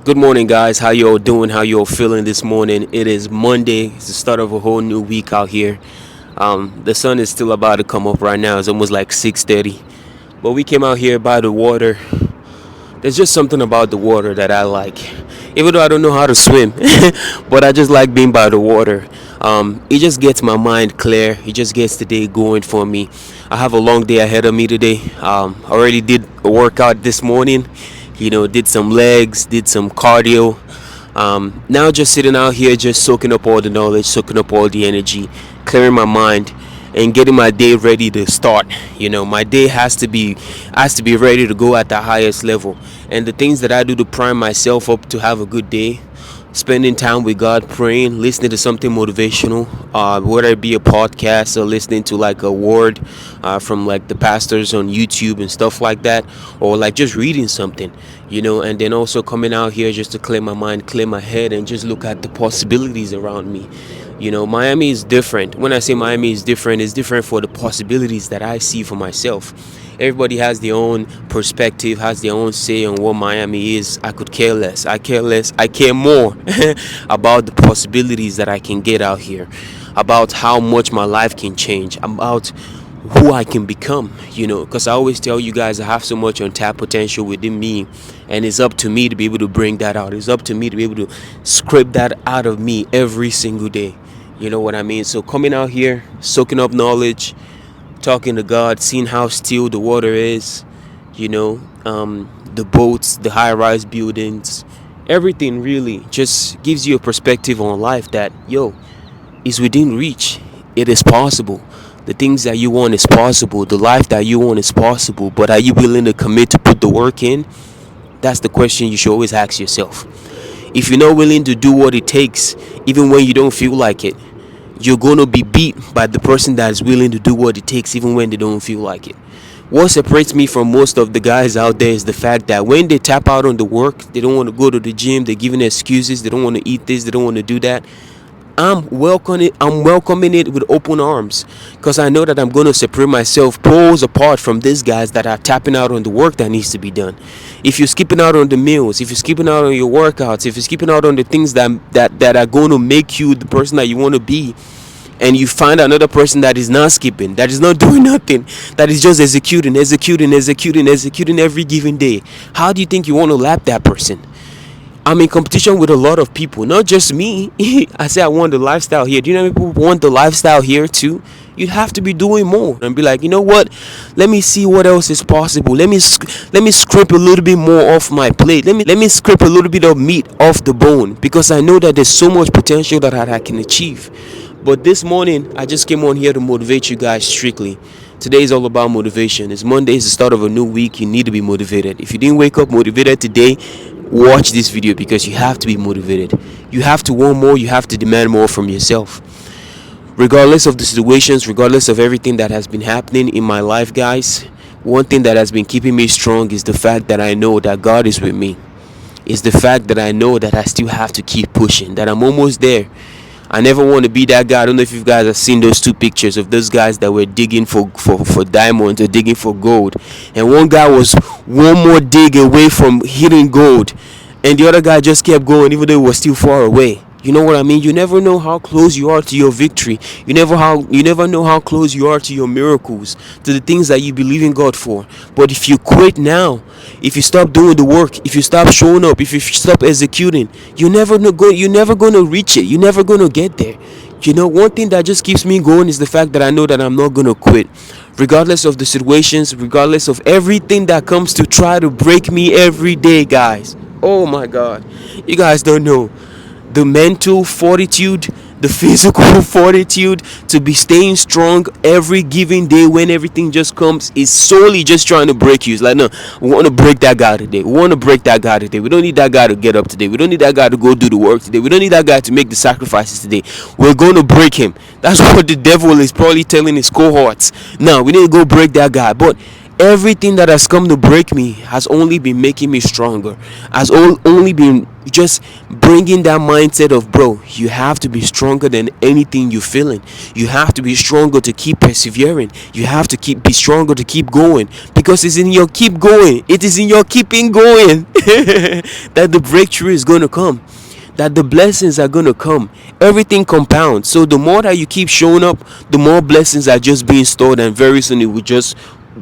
Good morning, guys. How you all doing? How you all feeling this morning? It is Monday. It's the start of a whole new week out here. The sun is still about to come up right now. It's almost like 6:30. But we came out here by the water. There's just something about the water that I like. Even though I don't know how to swim, but I just like being by the water. It just gets my mind clear. It just gets the day going for me. I have a long day ahead of me today. I already did a workout this morning. Did some legs, did some cardio. Now just sitting out here, just soaking up all the knowledge, soaking up all the energy, clearing my mind, and getting my day ready to start. My day has to be ready to go at the highest level. And the things that I do to prime myself up to have a good day, spending time with God, praying, listening to something motivational, whether it be a podcast or listening to like a word from like the pastors on YouTube and stuff like that, or like just reading something, and then also coming out here just to clear my mind, clear my head, and just look at the possibilities around me. Miami is different. When I say Miami is different, it's different for the possibilities that I see for myself. Everybody has their own perspective, has their own say on what Miami is. I could care less. I care less. I care more about the possibilities that I can get out here, about how much my life can change, about who I can become, because I always tell you guys I have so much untapped potential within me, and it's up to me to be able to bring that out. It's up to me to be able to scrape that out of me every single day. You know what I mean? So coming out here, soaking up knowledge, talking to God, seeing how still the water is, the boats, the high-rise buildings, everything really just gives you a perspective on life that, is within reach. It is possible. The things that you want is possible. The life that you want is possible. But are you willing to commit to put the work in? That's the question you should always ask yourself. If you're not willing to do what it takes, even when you don't feel like it, you're going to be beat by the person that is willing to do what it takes even when they don't feel like it. What separates me from most of the guys out there is the fact that when they tap out on the work, they don't want to go to the gym, they're giving excuses, they don't want to eat this, they don't want to do that. I'm welcoming it with open arms, because I know that I'm going to separate myself poles apart from these guys that are tapping out on the work that needs to be done. If you're skipping out on the meals, if you're skipping out on your workouts, if you're skipping out on the things that are going to make you the person that you want to be, and you find another person that is not skipping, that is not doing nothing, that is just executing every given day, how do you think you want to lap that person? I'm in competition with a lot of people, not just me. I say I want the lifestyle here. Do you know how many people want the lifestyle here too? You'd have to be doing more and be like, you know what? Let me see what else is possible. Let me scrape a little bit more off my plate. Let me scrape a little bit of meat off the bone, because I know that there's so much potential that I can achieve. But this morning, I just came on here to motivate you guys strictly. Today is all about motivation. It's Monday, it's the start of a new week. You need to be motivated. If you didn't wake up motivated today, watch this video, because you have to be motivated. You have to want more. You have to demand more from yourself. Regardless of the situations, regardless of everything that has been happening in my life, guys, one thing that has been keeping me strong is the fact that I know that God is with me. It's the fact that I know that I still have to keep pushing, that I'm almost there. I never want to be that guy. I don't know if you guys have seen those two pictures of those guys that were digging for diamonds or digging for gold. And one guy was one more dig away from hitting gold. And the other guy just kept going even though he was still far away. You know what I mean? You never know how close you are to your victory. You never know how close you are to your miracles, to the things that you believe in God for. But if you quit now, if you stop doing the work, if you stop showing up, if you stop executing, you're never going to reach it. You're never going to get there. One thing that just keeps me going is the fact that I know that I'm not going to quit. Regardless of the situations, regardless of everything that comes to try to break me every day, guys. Oh my God. You guys don't know. The mental fortitude, the physical fortitude to be staying strong every given day when everything just comes is solely just trying to break you. It's like, no, we want to break that guy today. We want to break that guy today. We don't need that guy to get up today. We don't need that guy to go do the work today. We don't need that guy to make the sacrifices today. We're going to break him. That's what the devil is probably telling his cohorts. No, we need to go break that guy. But Everything that has come to break me has only been making me stronger, has only been just bringing that mindset of, bro, you have to be stronger than anything you're feeling. You have to be stronger to keep persevering. You have to be stronger to keep going, because it's in your keep going, it is in your keeping going that the breakthrough is going to come, that the blessings are going to come. Everything compounds. So the more that you keep showing up, the more blessings are just being stored, and very soon it will just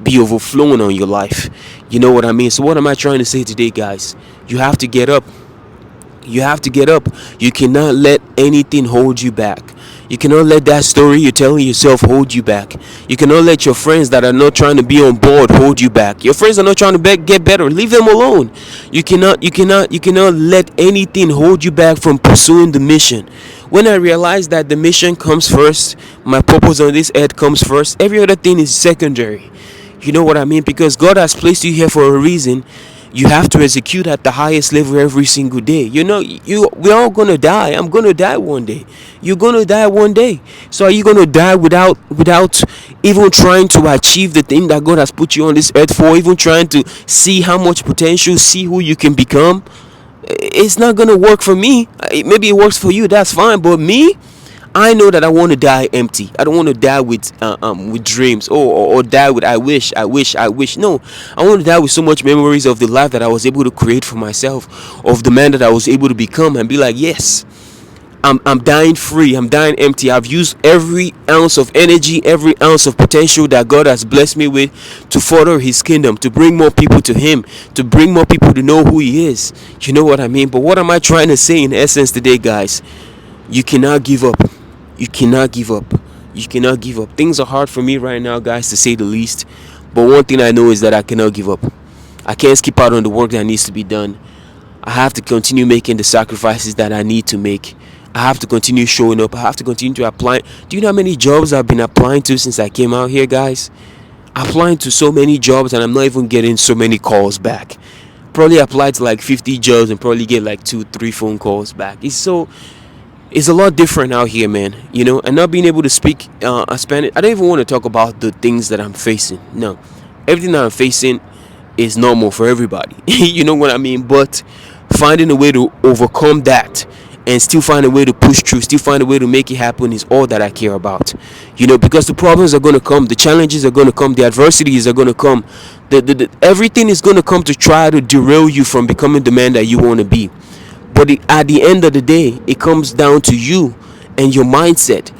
be overflowing on your life. You know what I mean? So what am I trying to say today, guys? You have to get up. You have to get up. You cannot let anything hold you back. You cannot let that story you're telling yourself hold you back. You cannot let your friends that are not trying to be on board hold you back. Your friends are not trying to get better. Leave them alone. You cannot let anything hold you back from pursuing the mission. When I realized that the mission comes first, my purpose on this earth comes first, every other thing is secondary. You know what I mean? Because God has placed you here for a reason. You have to execute at the highest level every single day. You know, we're all gonna die. I'm gonna die one day. You're gonna die one day. So are you gonna die without even trying to achieve the thing that God has put you on this earth for? Even trying to see how much potential, see who you can become? It's not gonna work for me. Maybe it works for you. That's fine. But me, I know that I want to die empty. I don't want to die with dreams, or die with I wish. No, I want to die with so much memories of the life that I was able to create for myself, of the man that I was able to become, and be like, yes, I'm dying free. I'm dying empty. I've used every ounce of energy, every ounce of potential that God has blessed me with to further His kingdom, to bring more people to Him, to bring more people to know who He is. You know what I mean? But what am I trying to say in essence today, guys? You cannot give up. You cannot give up. You cannot give up. Things are hard for me right now, guys, to say the least. But one thing I know is that I cannot give up. I can't skip out on the work that needs to be done. I have to continue making the sacrifices that I need to make. I have to continue showing up. I have to continue to apply. Do you know how many jobs I've been applying to since I came out here, guys? Applying to so many jobs, and I'm not even getting so many calls back. Probably applied to like 50 jobs and probably get like 2-3 phone calls back. It's a lot different out here, man. You know, and not being able to speak Spanish. I don't even want to talk about the things that I'm facing. No, everything that I'm facing is normal for everybody. You know what I mean? But finding a way to overcome that and still find a way to push through, still find a way to make it happen is all that I care about. You know, because the problems are going to come, the challenges are going to come, the adversities are going to come. Everything is going to come to try to derail you from becoming the man that you want to be. But at the end of the day, it comes down to you and your mindset,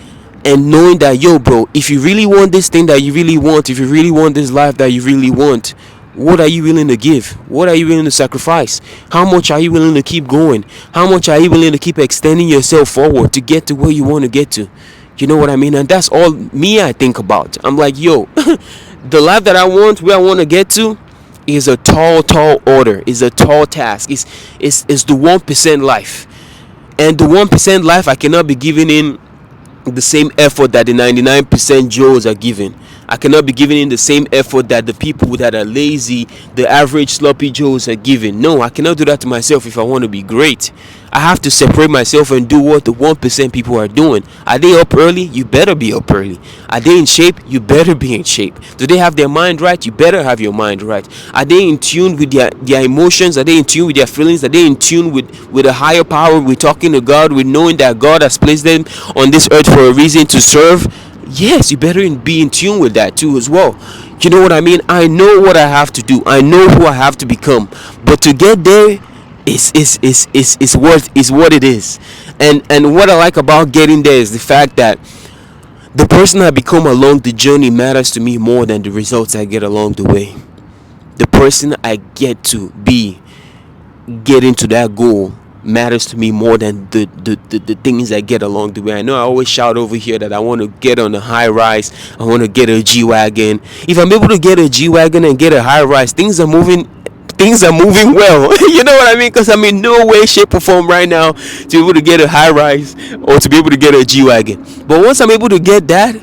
and knowing that, yo, bro, if you really want this thing that you really want, if you really want this life that you really want, what are you willing to give? What are you willing to sacrifice? How much are you willing to keep going? How much are you willing to keep extending yourself forward to get to where you want to get to? You know what I mean? And that's all I think about. I'm like, yo, the life that I want, where I want to get to, is a tall order, is a tall task. It's the 1% life, and the 1% life, I cannot be giving in the same effort that the 99% Joes are giving. I cannot be giving in the same effort that the people that are lazy, the average sloppy Joes are giving. No, I cannot do that to myself if I want to be great. I have to separate myself and do what the 1% people are doing. Are they up early? You better be up early. Are they in shape? You better be in shape. Do they have their mind right? You better have your mind right. Are they in tune with their emotions? Are they in tune with their feelings? Are they in tune with a higher power? With talking to God, with knowing that God has placed them on this earth for a reason to serve? Yes, you better be in tune with that too as well. You know what I mean? I know what I have to do. I know who I have to become. But to get there is what it is. And what I like about getting there is the fact that the person I become along the journey matters to me more than the results I get along the way. The person I get to be getting to that goal matters to me more than the things I get along the way. I know I always shout over here that I want to get on a high rise. I want to get a G-Wagon. If I'm able to get a G-Wagon and get a high rise, things are moving well. You know what I mean? Because I'm in no way, shape, or form right now to be able to get a high rise or to be able to get a G-Wagon. But once I'm able to get that,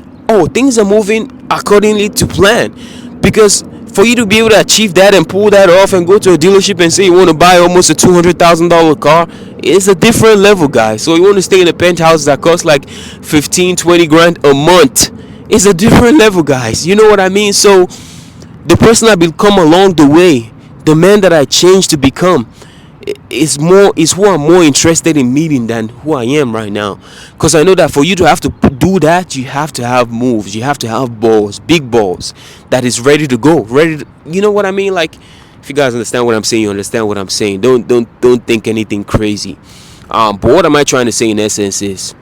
things are moving accordingly to plan. Because for you to be able to achieve that and pull that off and go to a dealership and say you want to buy almost a $200,000 car, it's a different level, guys. So you want to stay in a penthouse that costs like 15-20 grand a month, it's a different level, guys. You know what I mean? So The person I become along the way, the man that I changed to become, is who I'm more interested in meeting than who I am right now. Because I know that for you to have to do that, you have to have moves, you have to have balls, big balls, that is ready to go, ready to, you know what I mean? Like, if you guys understand what I'm saying, you understand what I'm saying. Don't think anything crazy. But what am I trying to say in essence is,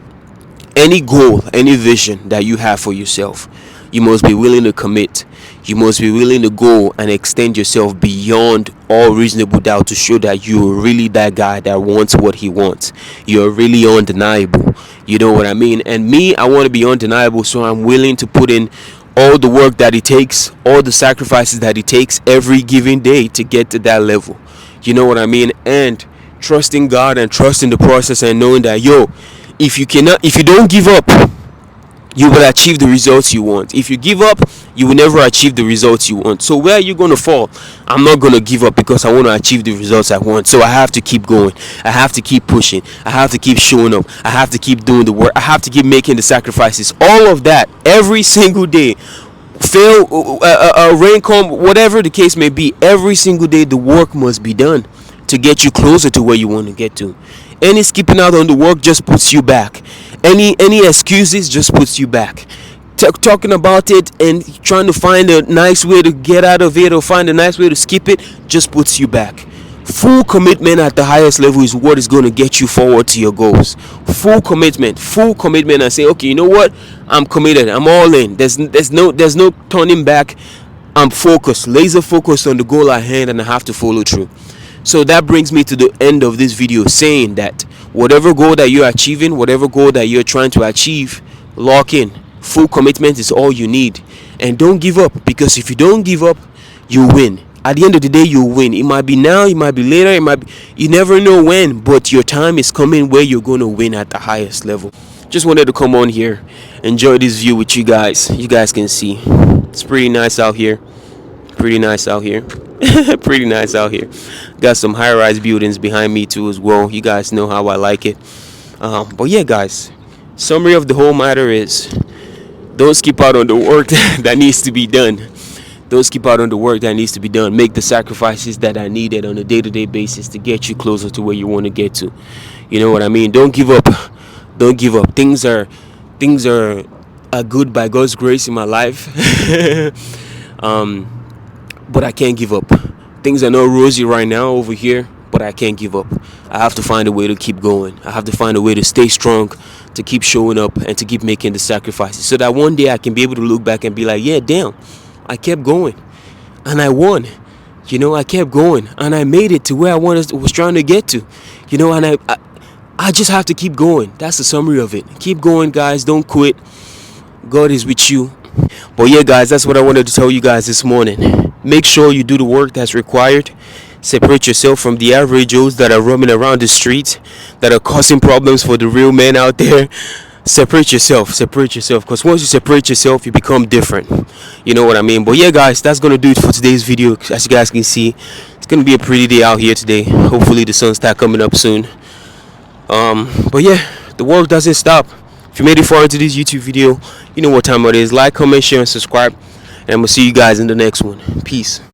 any goal, any vision that you have for yourself, you must be willing to commit. You must be willing to go and extend yourself beyond all reasonable doubt to show that you're really that guy that wants what he wants. You're really undeniable. You know what I mean? And me, I want to be undeniable, so I'm willing to put in all the work that it takes, all the sacrifices that it takes every given day to get to that level. You know what I mean? And trusting God and trusting the process, and knowing that, if you don't give up, you will achieve the results you want. If you give up, you will never achieve the results you want. So where are you going to fall? I'm not going to give up because I want to achieve the results I want. So I have to keep going. I have to keep pushing. I have to keep showing up. I have to keep doing the work. I have to keep making the sacrifices. All of that every single day. Rain come, whatever the case may be, every single day the work must be done to get you closer to where you want to get to. Any skipping out on the work just puts you back. Any excuses just puts you back. Talking about it and trying to find a nice way to get out of it, or find a nice way to skip it, just puts you back. Full commitment at the highest level is what is going to get you forward to your goals. Full commitment, and say, okay, you know what? I'm committed. I'm all in. There's no turning back. I'm focused, laser focused on the goal at hand, and I have to follow through. So that brings me to the end of this video, saying that whatever goal that you're achieving, whatever goal that you're trying to achieve, lock in. Full commitment is all you need. And don't give up, because if you don't give up, you win. At the end of the day, you win. It might be now, it might be later, you never know when, but your time is coming where you're going to win at the highest level. Just wanted to come on here, enjoy this view with you guys. You guys can see it's pretty nice out here. Pretty nice out here. Got some high-rise buildings behind me too as well. You guys know how I like it. But yeah, guys, summary of the whole matter is, don't skip out on the work that needs to be done. Don't skip out on the work that needs to be done. Make the sacrifices that are needed on a day-to-day basis to get you closer to where you want to get to. You know what I mean? Don't give up. Don't give up. Things are good by God's grace in my life. But I can't give up. Things are not rosy right now over here, but I can't give up. I have to find a way to keep going. I have to find a way to stay strong, to keep showing up, and to keep making the sacrifices, so that one day I can be able to look back and be like, yeah, damn, I kept going and I won. I kept going and I made it to where I was trying to get to. And I just have to keep going. That's the summary of it. Keep going, guys. Don't quit. God is with you. But yeah, guys, that's what I wanted to tell you guys this morning. Make sure you do the work that's required. Separate yourself from the average Joes that are roaming around the streets, that are causing problems for the real men out there. Separate yourself, because once you separate yourself, you become different. You know what I mean? But yeah, guys, that's gonna do it for today's video. As you guys can see, it's gonna be a pretty day out here today. Hopefully the sun start coming up soon. But yeah, the work doesn't stop. If you made it far into this YouTube video, you know what time it is. Like, comment, share, and subscribe. And I'm gonna see you guys in the next one. Peace.